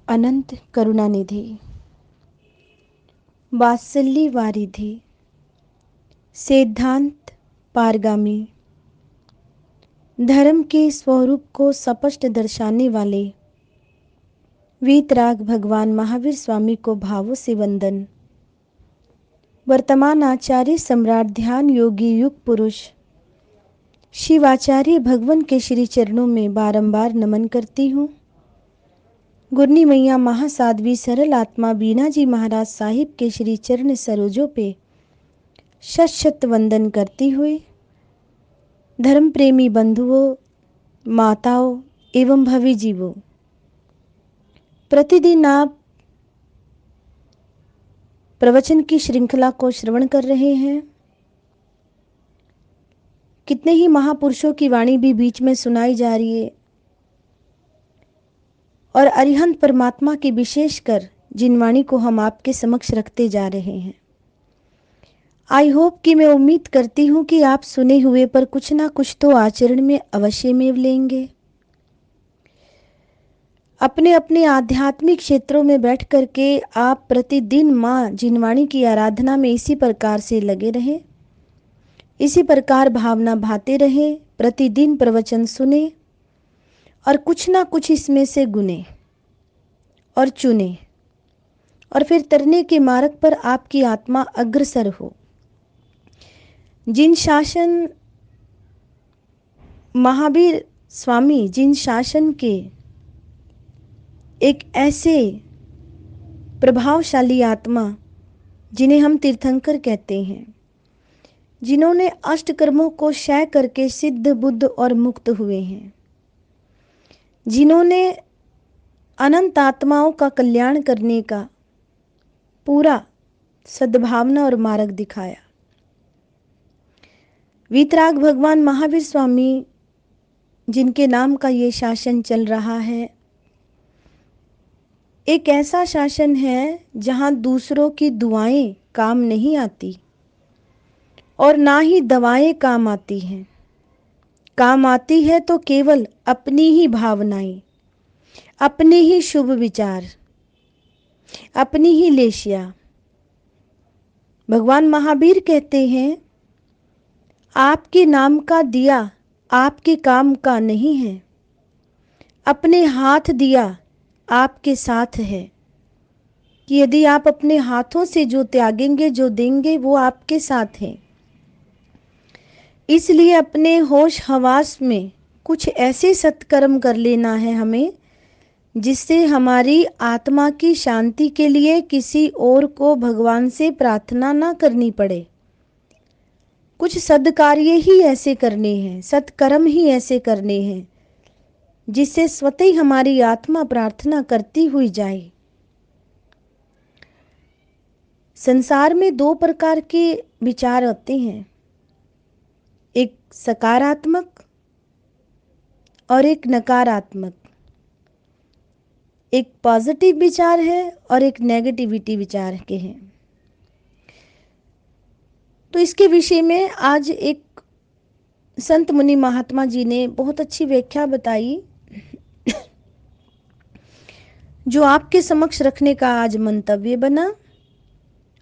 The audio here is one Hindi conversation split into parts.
अनंत करुणानिधि, वात्सल्य वारिधि, सिद्धांत पारगामी, धर्म के स्वरूप को स्पष्ट दर्शाने वाले वीतराग भगवान महावीर स्वामी को भावों से वंदन। वर्तमान आचार्य सम्राट ध्यान योगी युग पुरुष शिवाचार्य भगवान के श्री चरणों में बारंबार नमन करती हूँ। गुरनी मैया महासाध्वी सरल आत्मा बीना जी महाराज साहिब के श्री चरण सरोजों पे शत शत वंदन करती हुए धर्म प्रेमी बंधुओं, माताओं एवं भवी जीवों, प्रतिदिन आप प्रवचन की श्रृंखला को श्रवण कर रहे हैं। कितने ही महापुरुषों की वाणी भी बीच में सुनाई जा रही है और अरिहंत परमात्मा की विशेषकर जिन वाणी को हम आपके समक्ष रखते जा रहे हैं। आई होप कि मैं उम्मीद करती हूँ कि आप सुने हुए पर कुछ ना कुछ तो आचरण में अवश्य में लेंगे। अपने अपने आध्यात्मिक क्षेत्रों में बैठ करके आप प्रतिदिन माँ जिनवाणी की आराधना में इसी प्रकार से लगे रहें, इसी प्रकार भावना भाते रहें, प्रतिदिन प्रवचन सुने और कुछ ना कुछ इसमें से गुने और चुने और फिर तरने के मार्ग पर आपकी आत्मा अग्रसर हो। जिन शासन महावीर स्वामी, जिन शासन के एक ऐसे प्रभावशाली आत्मा जिन्हें हम तीर्थंकर कहते हैं, जिन्होंने अष्ट कर्मों को क्षय करके सिद्ध बुद्ध और मुक्त हुए हैं, जिन्होंने अनंत आत्माओं का कल्याण करने का पूरा सद्भावना और मार्ग दिखाया, वीतराग भगवान महावीर स्वामी जिनके नाम का ये शासन चल रहा है, एक ऐसा शासन है जहां दूसरों की दुआएं काम नहीं आती और ना ही दवाएं काम आती हैं। काम आती है तो केवल अपनी ही भावनाएं, अपने ही शुभ विचार, अपनी ही लेशिया। भगवान महावीर कहते हैं, आपके नाम का दिया आपके काम का नहीं है, अपने हाथ दिया आपके साथ है, कि यदि आप अपने हाथों से जो त्यागेंगे, जो देंगे, वो आपके साथ है। इसलिए अपने होश हवास में कुछ ऐसे सत्कर्म कर लेना है हमें, जिससे हमारी आत्मा की शांति के लिए किसी और को भगवान से प्रार्थना ना करनी पड़े। कुछ सद्कार्य ही ऐसे करने हैं, सत्कर्म ही ऐसे करने हैं, जिससे स्वतः ही हमारी आत्मा प्रार्थना करती हुई जाए। संसार में दो प्रकार के विचार होते हैं, एक सकारात्मक और एक नकारात्मक। एक पॉजिटिव विचार है और एक नेगेटिविटी विचार के हैं। तो इसके विषय में आज एक संत मुनि महात्मा जी ने बहुत अच्छी व्याख्या बताई, जो आपके समक्ष रखने का आज मंतव्य बना,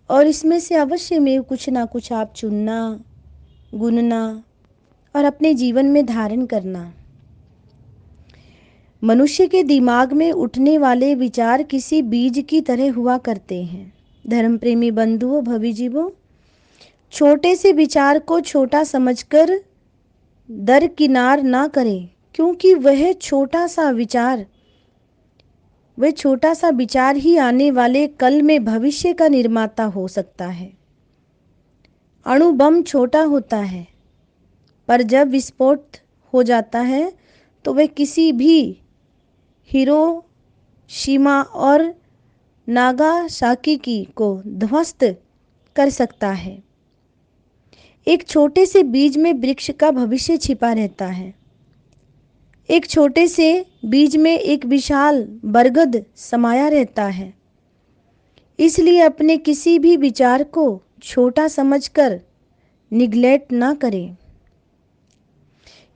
और इसमें से अवश्य में कुछ ना कुछ आप चुनना, गुनना और अपने जीवन में धारण करना। मनुष्य के दिमाग में उठने वाले विचार किसी बीज की तरह हुआ करते हैं। धर्म प्रेमी बंधुओं, भवी जीवों, छोटे से विचार को छोटा समझकर दरकिनार ना करें, क्योंकि वह छोटा सा विचार ही आने वाले कल में भविष्य का निर्माता हो सकता है। अणु बम छोटा होता है, पर जब विस्फोट हो जाता है तो वह किसी भी हिरोशिमा और नागासाकी को ध्वस्त कर सकता है। एक छोटे से बीज में वृक्ष का भविष्य छिपा रहता है। एक छोटे से बीज में एक विशाल बरगद समाया रहता है। इसलिए अपने किसी भी विचार को छोटा समझकर निग्लेक्ट ना करें,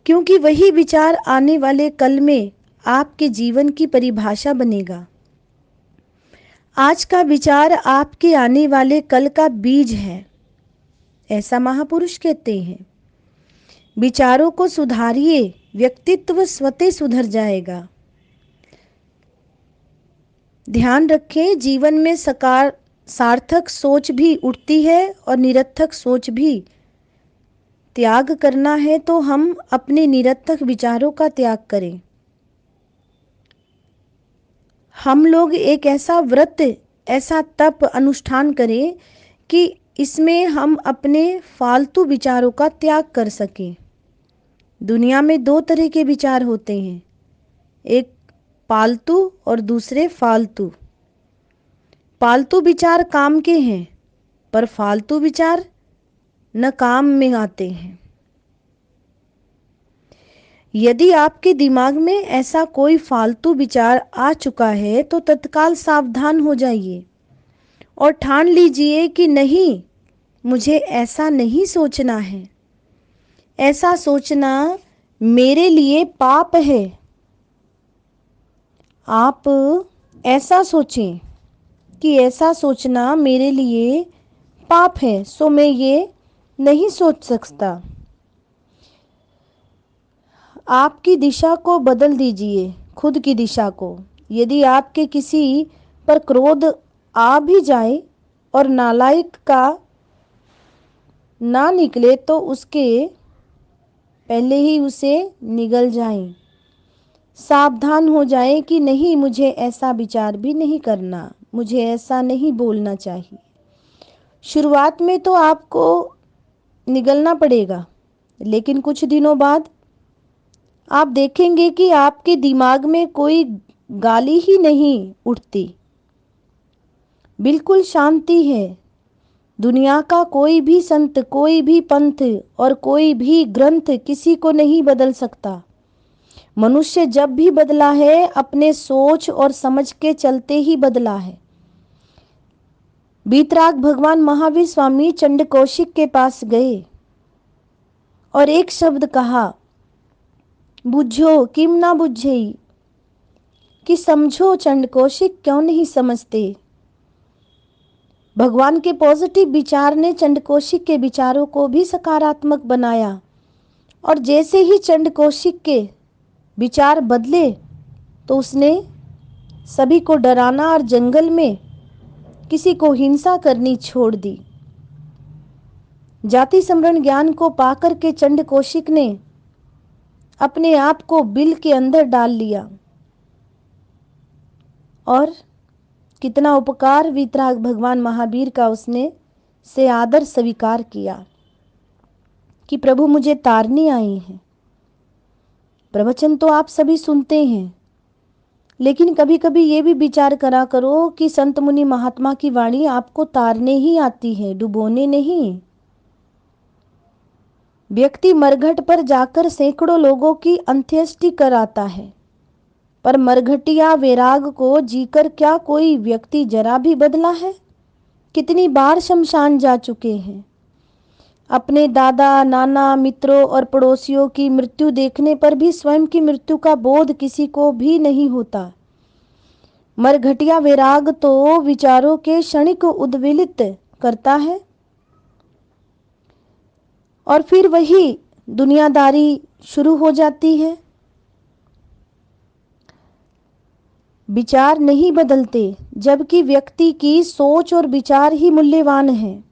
क्योंकि वही विचार आने वाले कल में आपके जीवन की परिभाषा बनेगा। आज का विचार आपके आने वाले कल का बीज है, ऐसा महापुरुष कहते हैं। विचारों को सुधारिए, व्यक्तित्व स्वतः सुधर जाएगा। ध्यान रखें, जीवन में सार्थक सोच भी उठती है और निरर्थक सोच भी। त्याग करना है तो हम अपने निरर्थक विचारों का त्याग करें। हम लोग एक ऐसा व्रत, ऐसा तप अनुष्ठान करें कि इसमें हम अपने फालतू विचारों का त्याग कर सकें। दुनिया में दो तरह के विचार होते हैं, एक पालतू और दूसरे फालतू। पालतू विचार काम के हैं, पर फालतू विचार न काम में आते हैं। यदि आपके दिमाग में ऐसा कोई फालतू विचार आ चुका है तो तत्काल सावधान हो जाइए और ठान लीजिए कि नहीं, मुझे ऐसा नहीं सोचना है। ऐसा सोचना मेरे लिए पाप है। आप ऐसा सोचें कि ऐसा सोचना मेरे लिए पाप है, सो मैं ये नहीं सोच सकता। आपकी दिशा को बदल दीजिए, खुद की दिशा को। यदि आपके किसी पर क्रोध आ भी जाए और नालायक का ना निकले तो उसके पहले ही उसे निगल जाएं। सावधान हो जाएं कि नहीं, मुझे ऐसा विचार भी नहीं करना, मुझे ऐसा नहीं बोलना चाहिए। शुरुआत में तो आपको निगलना पड़ेगा, लेकिन कुछ दिनों बाद आप देखेंगे कि आपके दिमाग में कोई गाली ही नहीं उठती, बिल्कुल शांति है। दुनिया का कोई भी संत, कोई भी पंथ और कोई भी ग्रंथ किसी को नहीं बदल सकता। मनुष्य जब भी बदला है, अपने सोच और समझ के चलते ही बदला है। वीतराग भगवान महावीर स्वामी चंडकौशिक के पास गए और एक शब्द कहा, बुझो किम ना बुझे, कि समझो चंडकौशिक, क्यों नहीं समझते। भगवान के पॉजिटिव विचार ने चंडकौशिक के विचारों को भी सकारात्मक बनाया और जैसे ही चंडकौशिक के विचार बदले तो उसने सभी को डराना और जंगल में किसी को हिंसा करनी छोड़ दी। जाति सम्रण ज्ञान को पाकर के चंडकौशिक ने अपने आप को बिल के अंदर डाल लिया और कितना उपकार वीतराग भगवान महावीर का उसने से आदर स्वीकार किया कि प्रभु मुझे तारने आए हैं। प्रवचन तो आप सभी सुनते हैं, लेकिन कभी कभी ये भी विचार करा करो कि संत मुनि महात्मा की वाणी आपको तारने ही आती है, डुबोने नहीं। व्यक्ति मरघट पर जाकर सैकड़ों लोगों की अंत्येष्टि कर आता है, पर मरघटिया वैराग को जीकर क्या कोई व्यक्ति जरा भी बदला है? कितनी बार शमशान जा चुके हैं। अपने दादा, नाना, मित्रों और पड़ोसियों की मृत्यु देखने पर भी स्वयं की मृत्यु का बोध किसी को भी नहीं होता। मरघटिया वैराग तो विचारों के क्षणिक उद्वेलित करता है और फिर वही दुनियादारी शुरू हो जाती है। विचार नहीं बदलते, जबकि व्यक्ति की सोच और विचार ही मूल्यवान है।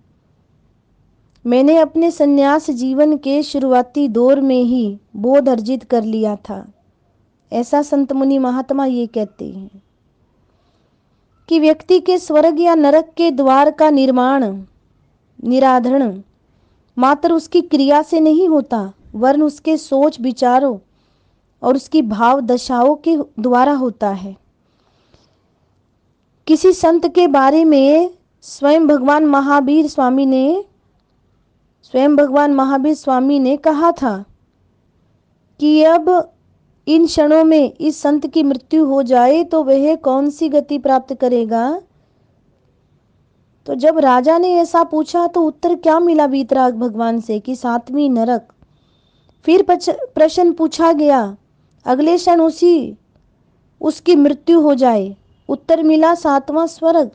मैंने अपने संन्यास जीवन के शुरुआती दौर में ही बोध अर्जित कर लिया था। ऐसा संत मुनि महात्मा ये कहते हैं कि व्यक्ति के स्वर्ग या नरक के द्वार का निर्माण, निराधरण मात्र उसकी क्रिया से नहीं होता, वरन उसके सोच विचारों और उसकी भाव दशाओं के द्वारा होता है। किसी संत के बारे में स्वयं भगवान महावीर स्वामी ने कहा था कि अब इन क्षणों में इस संत की मृत्यु हो जाए तो वह कौन सी गति प्राप्त करेगा। तो जब राजा ने ऐसा पूछा तो उत्तर क्या मिला वीतराग भगवान से कि 7वीं नरक। फिर प्रश्न पूछा गया, अगले क्षण उसकी मृत्यु हो जाए उत्तर मिला 7वां स्वर्ग।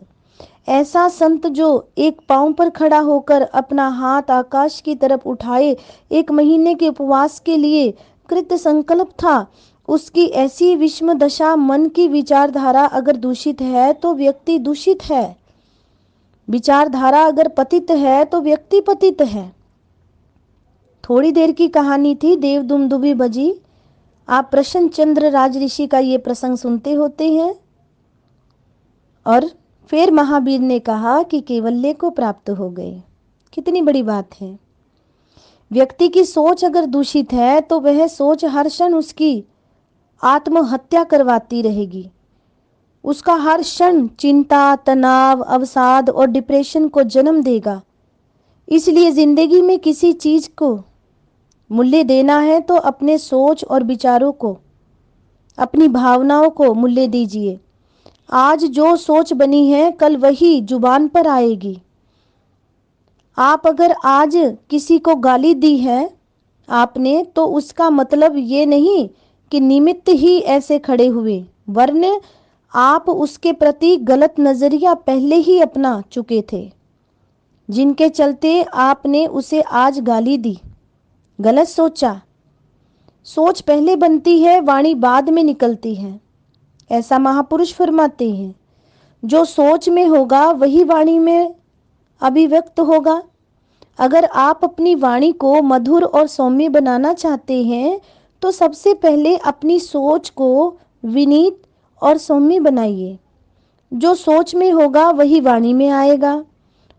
ऐसा संत जो एक पांव पर खड़ा होकर अपना हाथ आकाश की तरफ उठाए 1 महीने के उपवास के लिए कृत संकल्प था, उसकी ऐसी विषम दशा, मन की विचारधारा अगर दूषित है तो व्यक्ति दूषित है। विचारधारा अगर पतित है तो व्यक्ति पतित है। थोड़ी देर की कहानी थी, देव दुमदुभी बजी। आप प्रसन्न चंद्र राज ऋषि का ये प्रसंग सुनते होते हैं। और फिर महावीर ने कहा कि कैवल्य को प्राप्त हो गए। कितनी बड़ी बात है। व्यक्ति की सोच अगर दूषित है तो वह सोच हर क्षण उसकी आत्महत्या करवाती रहेगी। उसका हर क्षण चिंता, तनाव, अवसाद और डिप्रेशन को जन्म देगा। इसलिए जिंदगी में किसी चीज को मूल्य देना है तो अपने सोच और विचारों को, अपनी भावनाओं को मूल्य दीजिए। आज जो सोच बनी है कल वही जुबान पर आएगी। आप अगर आज किसी को गाली दी है आपने, तो उसका मतलब ये नहीं कि निमित्त ही ऐसे खड़े हुए, वरन आप उसके प्रति गलत नजरिया पहले ही अपना चुके थे, जिनके चलते आपने उसे आज गाली दी। गलत सोचा। सोच पहले बनती है, वाणी बाद में निकलती है, ऐसा महापुरुष फरमाते हैं। जो सोच में होगा वही वाणी में अभिव्यक्त होगा। अगर आप अपनी वाणी को मधुर और सौम्य बनाना चाहते हैं तो सबसे पहले अपनी सोच को विनीत और सौम्य बनाइए। जो सोच में होगा वही वाणी में आएगा,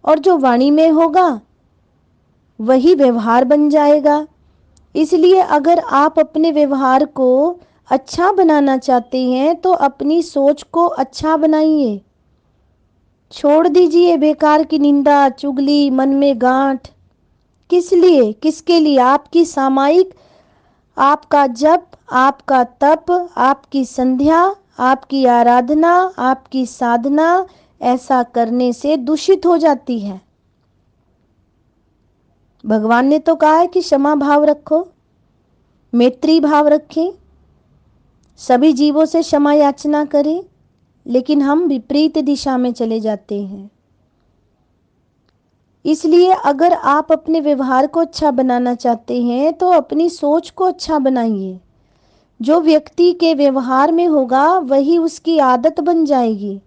और जो वाणी में होगा वही व्यवहार बन जाएगा। इसलिए अगर आप अपने व्यवहार को अच्छा बनाना चाहते हैं तो अपनी सोच को अच्छा बनाइए। छोड़ दीजिए बेकार की निंदा, चुगली, मन में गांठ। किस लिए, किसके लिए? आपकी सामायिक, आपका जप, आपका तप, आपकी संध्या, आपकी आराधना, आपकी साधना ऐसा करने से दूषित हो जाती है। भगवान ने तो कहा है कि क्षमा भाव रखो, मैत्री भाव रखें, सभी जीवों से क्षमा याचना करें, लेकिन हम विपरीत दिशा में चले जाते हैं। इसलिए अगर आप अपने व्यवहार को अच्छा बनाना चाहते हैं तो अपनी सोच को अच्छा बनाइए। जो व्यक्ति के व्यवहार में होगा वही उसकी आदत बन जाएगी।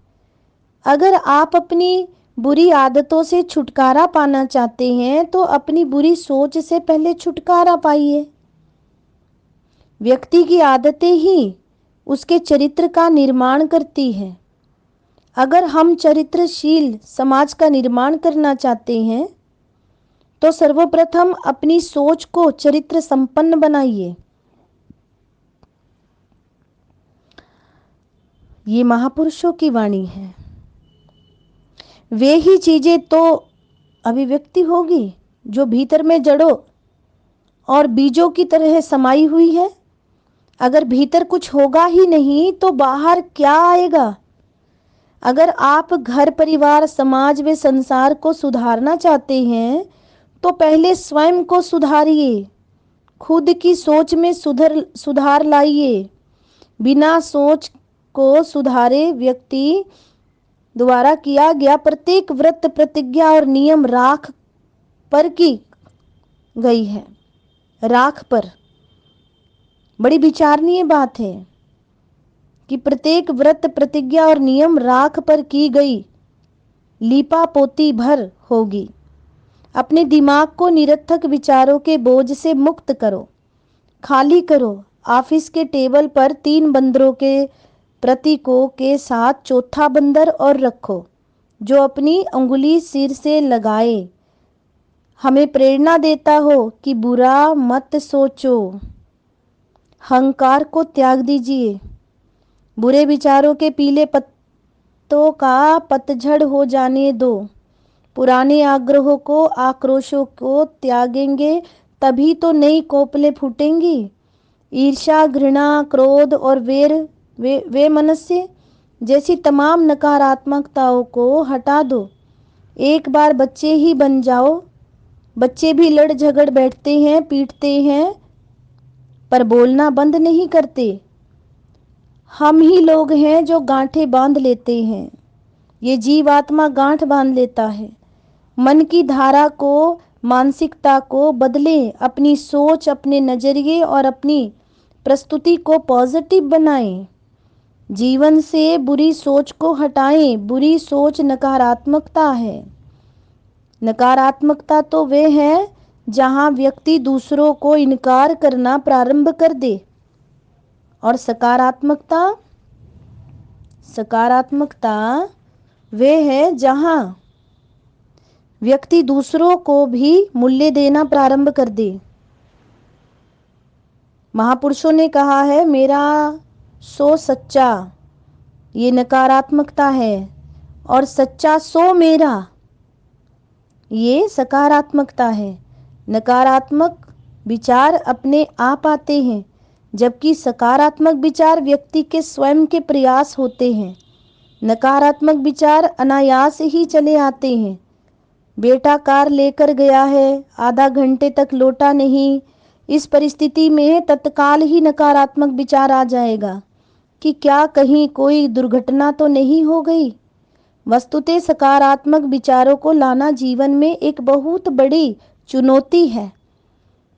अगर आप अपनी बुरी आदतों से छुटकारा पाना चाहते हैं तो अपनी बुरी सोच से पहले छुटकारा पाइए। व्यक्ति की आदतें ही उसके चरित्र का निर्माण करती हैं। अगर हम चरित्रशील समाज का निर्माण करना चाहते हैं तो सर्वप्रथम अपनी सोच को चरित्र संपन्न बनाइए। ये महापुरुषों की वाणी है। वे ही चीजें तो अभिव्यक्ति होगी जो भीतर में जड़ों और बीजों की तरह समाई हुई है। अगर भीतर कुछ होगा ही नहीं तो बाहर क्या आएगा? अगर आप घर, परिवार, समाज व संसार को सुधारना चाहते हैं तो पहले स्वयं को सुधारिए। खुद की सोच में सुधार लाइए। बिना सोच को सुधारे व्यक्ति द्वारा किया गया प्रत्येक व्रत, प्रतिज्ञा और नियम राख पर की गई है। राख पर। बड़ी विचारणीय बात है कि प्रत्येक व्रत, प्रतिज्ञा और नियम राख पर की गई लीपा पोती भर होगी। अपने दिमाग को निरर्थक विचारों के बोझ से मुक्त करो, खाली करो। ऑफिस के टेबल पर 3 बंदरों के प्रतीकों के साथ चौथा बंदर और रखो, जो अपनी अंगुली सिर से लगाए, हमें प्रेरणा देता हो कि बुरा मत सोचो। अहंकार को त्याग दीजिए। बुरे विचारों के पीले पत्तों का पतझड़ हो जाने दो। पुराने आग्रहों को, आक्रोशों को त्यागेंगे तभी तो नई कोपलें फूटेंगी। ईर्ष्या, घृणा, क्रोध और वे मनस्य जैसी तमाम नकारात्मकताओं को हटा दो। एक बार बच्चे ही बन जाओ। बच्चे भी लड़ झगड़ बैठते हैं, पीटते हैं, पर बोलना बंद नहीं करते। हम ही लोग हैं जो गांठें बांध लेते हैं। ये जीवात्मा गांठ बांध लेता है। मन की धारा को, मानसिकता को बदलें, अपनी सोच, अपने नजरिए और अपनी प्रस्तुति को पॉजिटिव बनाएं। जीवन से बुरी सोच को हटाएं। बुरी सोच नकारात्मकता है। नकारात्मकता तो वे है जहां व्यक्ति दूसरों को इनकार करना प्रारंभ कर दे, और सकारात्मकता वे है जहां व्यक्ति दूसरों को भी मूल्य देना प्रारंभ कर दे। महापुरुषों ने कहा है, मेरा सो सच्चा, ये नकारात्मकता है, और सच्चा सो मेरा, ये सकारात्मकता है। नकारात्मक विचार अपने आप आते हैं, जबकि सकारात्मक विचार व्यक्ति के स्वयं के प्रयास होते हैं। नकारात्मक विचार अनायास ही चले आते हैं। बेटा कार लेकर गया है, आधा घंटे तक लौटा नहीं। इस परिस्थिति में तत्काल ही नकारात्मक विचार आ जाएगा कि क्या कहीं कोई दुर्घटना तो नहीं हो गई। वस्तुतः सकारात्मक विचारों को लाना जीवन में एक बहुत बड़ी चुनौती है।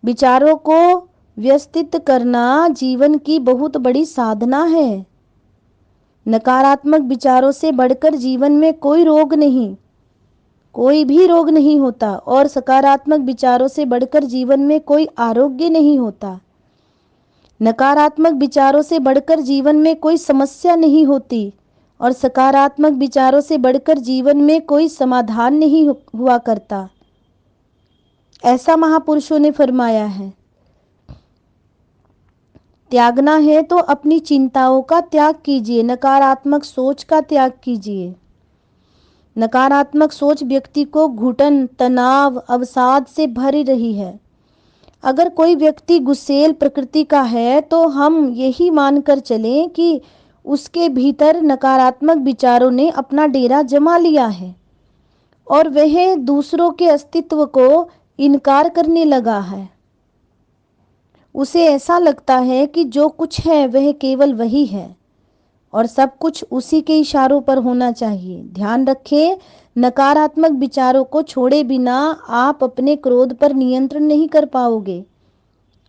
विचारों को व्यवस्थित करना जीवन की बहुत बड़ी साधना है। नकारात्मक विचारों से बढ़कर जीवन में कोई रोग नहीं, कोई भी रोग नहीं होता, और सकारात्मक विचारों से बढ़कर जीवन में कोई आरोग्य नहीं होता। नकारात्मक विचारों से बढ़कर जीवन में कोई समस्या नहीं होती, और सकारात्मक विचारों से बढ़कर जीवन में कोई समाधान नहीं हुआ करता। ऐसा महापुरुषों ने फरमाया है। त्यागना है तो अपनी चिंताओं का त्याग कीजिए, नकारात्मक सोच का त्याग कीजिए। नकारात्मक सोच व्यक्ति को घुटन, तनाव, अवसाद से भरी रही है। अगर कोई व्यक्ति गुस्सेल प्रकृति का है तो हम यही मानकर चलें कि उसके भीतर नकारात्मक विचारों ने अपना डेरा जमा लिया है और वह दूसरों के अस्तित्व को इनकार करने लगा है। उसे ऐसा लगता है कि जो कुछ है वह केवल वही है और सब कुछ उसी के इशारों पर होना चाहिए। ध्यान रखें, नकारात्मक विचारों को छोड़े बिना आप अपने क्रोध पर नियंत्रण नहीं कर पाओगे,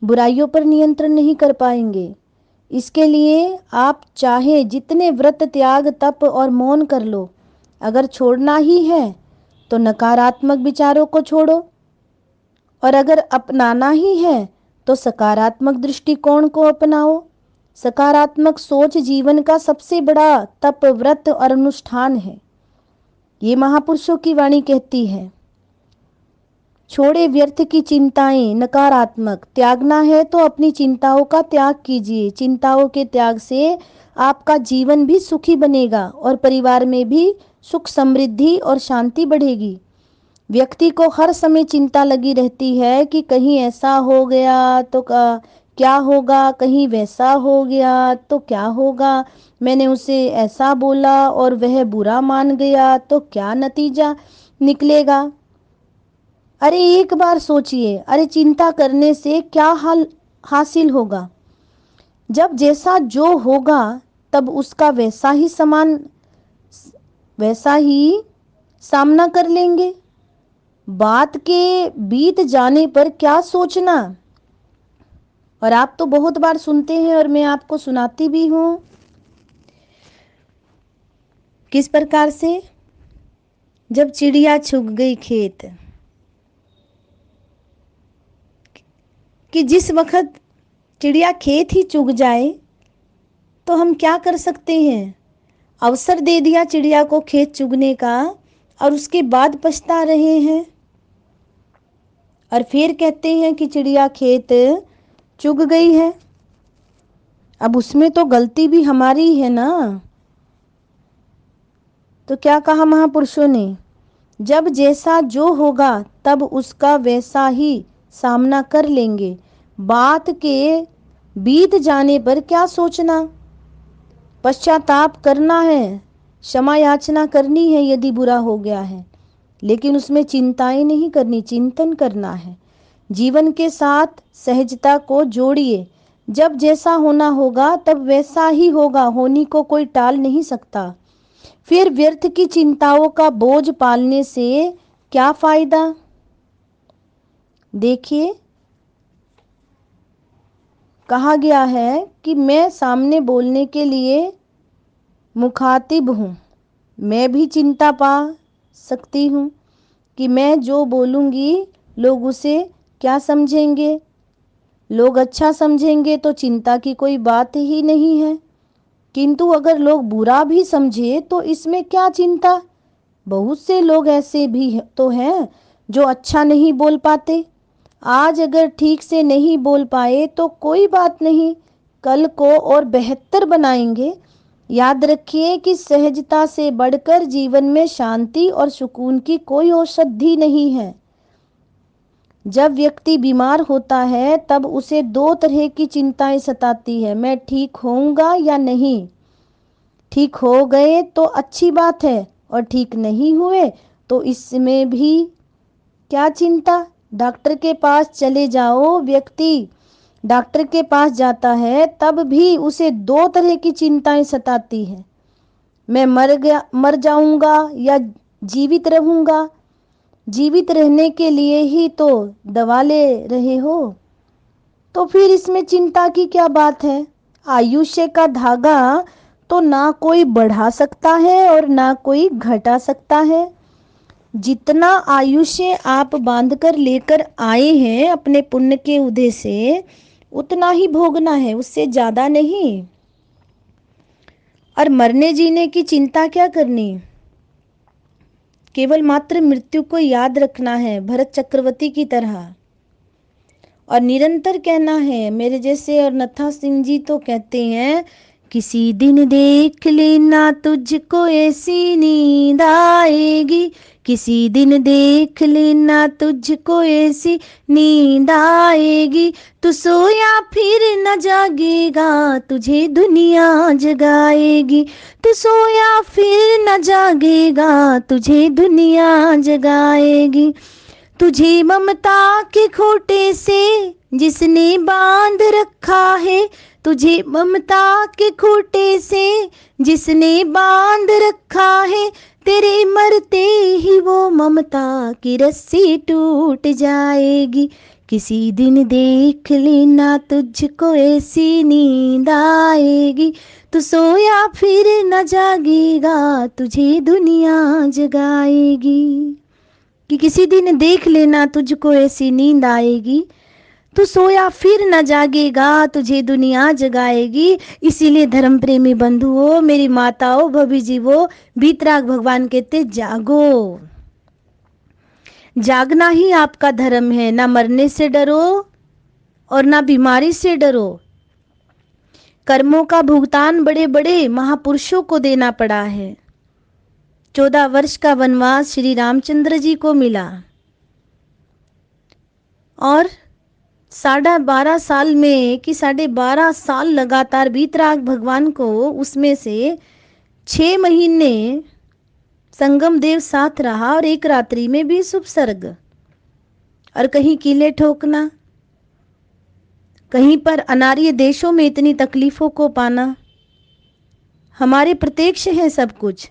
बुराइयों पर नियंत्रण नहीं कर पाएंगे। इसके लिए आप चाहे जितने व्रत, त्याग, तप और मौन कर लो, अगर छोड़ना ही है तो नकारात्मक विचारों को छोड़ो, और अगर अपनाना ही है तो सकारात्मक दृष्टिकोण को अपनाओ। सकारात्मक सोच जीवन का सबसे बड़ा तप, व्रत और अनुष्ठान है। ये महापुरुषों की वाणी कहती है। छोड़े व्यर्थ की चिंताएं, नकारात्मक। त्यागना है तो अपनी चिंताओं का त्याग कीजिए। चिंताओं के त्याग से आपका जीवन भी सुखी बनेगा और परिवार में भी सुख, समृद्धि और शांति बढ़ेगी। व्यक्ति को हर समय चिंता लगी रहती है कि कहीं ऐसा हो गया तो क्या होगा, कहीं वैसा हो गया तो क्या होगा, मैंने उसे ऐसा बोला और वह बुरा मान गया तो क्या नतीजा निकलेगा। अरे एक बार सोचिए, अरे चिंता करने से क्या हाल हासिल होगा। जब जैसा जो होगा तब उसका वैसा ही सामना कर लेंगे। बात के बीत जाने पर क्या सोचना। और आप तो बहुत बार सुनते हैं और मैं आपको सुनाती भी हूं। किस प्रकार से, जब चिड़िया चुग गई खेत, कि जिस वक्त चिड़िया खेत ही चुग जाए तो हम क्या कर सकते हैं। अवसर दे दिया चिड़िया को खेत चुगने का और उसके बाद पछता रहे हैं, और फिर कहते हैं कि चिड़िया खेत चुग गई है। अब उसमें तो गलती भी हमारी है ना। तो क्या कहा महापुरुषों ने, जब जैसा जो होगा तब उसका वैसा ही सामना कर लेंगे। बात के बीत जाने पर क्या सोचना। पश्चाताप करना है, क्षमा याचना करनी है यदि बुरा हो गया है, लेकिन उसमें चिंताएं नहीं करनी, चिंतन करना है। जीवन के साथ सहजता को जोड़िए। जब जैसा होना होगा तब वैसा ही होगा, होनी को कोई टाल नहीं सकता। फिर व्यर्थ की चिंताओं का बोझ पालने से क्या फायदा। देखिए, कहा गया है कि मैं सामने बोलने के लिए मुखातिब हूँ, मैं भी चिंता पा सकती हूँ कि मैं जो बोलूँगी लोग उसे क्या समझेंगे। लोग अच्छा समझेंगे तो चिंता की कोई बात ही नहीं है, किंतु अगर लोग बुरा भी समझे तो इसमें क्या चिंता। बहुत से लोग ऐसे भी तो हैं जो अच्छा नहीं बोल पाते। आज अगर ठीक से नहीं बोल पाए तो कोई बात नहीं, कल को और बेहतर बनाएंगे। याद रखिए कि सहजता से बढ़कर जीवन में शांति और सुकून की कोई औषधि नहीं है। जब व्यक्ति बीमार होता है तब उसे दो तरह की चिंताएं सताती है, मैं ठीक होऊंगा या नहीं। ठीक हो गए तो अच्छी बात है, और ठीक नहीं हुए तो इसमें भी क्या चिंता। डॉक्टर के पास चले जाओ, व्यक्ति डॉक्टर के पास जाता है तब भी उसे दो तरह की चिंताएं सताती हैं, मैं मर जाऊंगा या जीवित रहूंगा। जीवित रहने के लिए ही तो दवा ले रहे हो, तो फिर इसमें चिंता की क्या बात है। आयुष्य का धागा तो ना कोई बढ़ा सकता है और ना कोई घटा सकता है। जितना आयुष्य आप बांध कर लेकर आए हैं अपने पुण्य के उदय से, उतना ही भोगना है, उससे ज्यादा नहीं। और मरने जीने की चिंता क्या करनी, केवल मात्र मृत्यु को याद रखना है, भरत चक्रवर्ती की तरह, और निरंतर कहना है। मेरे जैसे और नथा सिंह जी तो कहते हैं, किसी दिन देख लेना तुझको ऐसी नींद आएगी, किसी दिन देख लेना तुझको ऐसी नींद आएगी, तू सोया फिर न जागेगा तुझे दुनिया जगाएगी, तू सोया फिर न जागेगा तुझे दुनिया जगाएगी। तुझे ममता के खोटे से जिसने बांध रखा है, तुझे ममता के खोटे से जिसने बांध रखा है, तेरे मरते ही वो ममता की रस्सी टूट जाएगी। किसी दिन देख लेना तुझको ऐसी नींद आएगी, तू सोया फिर न जागेगा तुझे दुनिया जगाएगी। कि किसी दिन देख लेना तुझको ऐसी नींद आएगी, तू सोया फिर न जागेगा तुझे दुनिया जगाएगी। इसीलिए धर्म प्रेमी बंधुओं, मेरी माताओं, भभी जीवो, बीतराग भगवान कहते जागो। जागना ही आपका धर्म है। ना मरने से डरो और ना बीमारी से डरो। कर्मों का भुगतान बड़े बड़े महापुरुषों को देना पड़ा है। 14 वर्ष का वनवास श्री रामचंद्र जी को मिला, और 12.5 साल में कि 12.5 साल लगातार बीतराग भगवान को, उसमें से 6 महीने संगम देव साथ रहा और एक रात्रि में भी शुभ सर्ग, और कहीं किले ठोकना, कहीं पर अनार्य देशों में इतनी तकलीफों को पाना। हमारे प्रत्यक्ष है सब कुछ,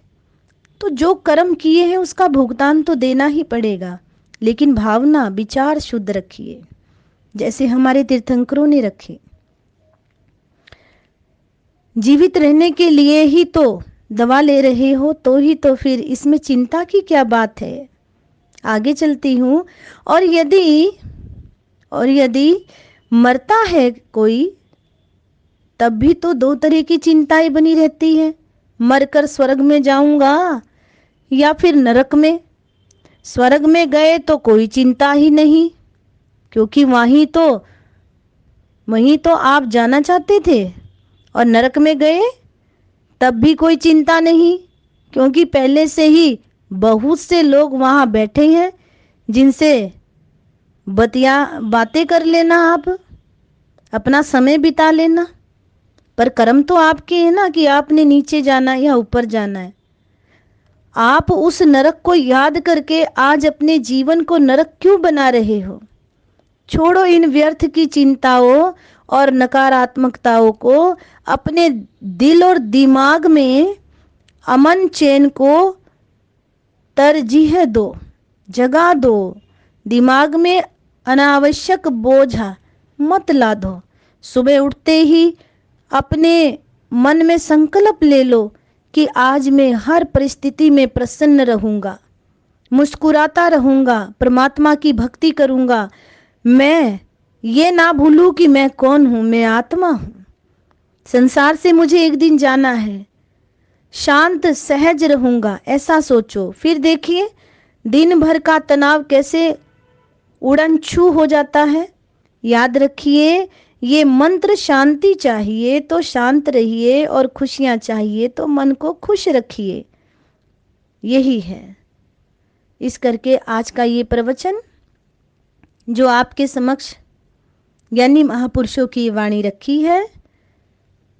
तो जो कर्म किए हैं उसका भुगतान तो देना ही पड़ेगा, लेकिन भावना विचार शुद्ध रखिए, जैसे हमारे तीर्थंकरों ने रखे। जीवित रहने के लिए ही तो दवा ले रहे हो, तो ही तो फिर इसमें चिंता की क्या बात है। आगे चलती हूँ। और यदि मरता है कोई, तब भी तो दो तरह की चिंताएं बनी रहती है। मरकर स्वर्ग में जाऊंगा या फिर नरक में। स्वर्ग में गए तो कोई चिंता ही नहीं, क्योंकि वहीं तो आप जाना चाहते थे, और नरक में गए तब भी कोई चिंता नहीं, क्योंकि पहले से ही बहुत से लोग वहां बैठे हैं जिनसे बातें कर लेना, आप अपना समय बिता लेना। पर कर्म तो आपके है ना, कि आपने नीचे जाना या ऊपर जाना है। आप उस नरक को याद करके आज अपने जीवन को नरक क्यों बना रहे हो। छोड़ो इन व्यर्थ की चिंताओं और नकारात्मकताओं को अपने दिल और दिमाग में अमन चैन को तरजीह दो, जगा दो। दिमाग में अनावश्यक बोझ मत ला दो। सुबह उठते ही अपने मन में संकल्प ले लो कि आज मैं हर परिस्थिति में प्रसन्न रहूंगा, मुस्कुराता रहूंगा, परमात्मा की भक्ति करूंगा। मैं ये ना भूलूं कि मैं कौन हूं, मैं आत्मा हूं, संसार से मुझे एक दिन जाना है। शांत सहज रहूंगा, ऐसा सोचो। फिर देखिए दिन भर का तनाव कैसे उड़न छू हो जाता है। याद रखिए, ये मंत्र शांति चाहिए तो शांत रहिए और खुशियां चाहिए तो मन को खुश रखिए। यही है। इस करके आज का ये प्रवचन जो आपके समक्ष ज्ञानी महापुरुषों की वाणी रखी है,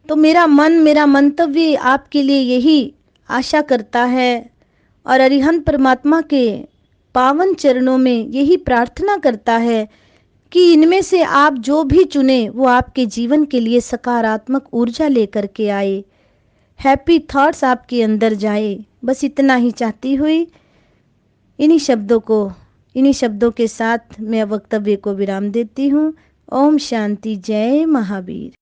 तो मेरा मंतव्य आपके लिए यही आशा करता है और अरिहंत परमात्मा के पावन चरणों में यही प्रार्थना करता है कि इनमें से आप जो भी चुने वो आपके जीवन के लिए सकारात्मक ऊर्जा लेकर के आए, हैप्पी थॉट्स आपके अंदर जाए। बस इतना ही चाहती हुई इन्हीं शब्दों के साथ मैं वक्तव्य को विराम देती हूँ। ओम शांति, जय महावीर।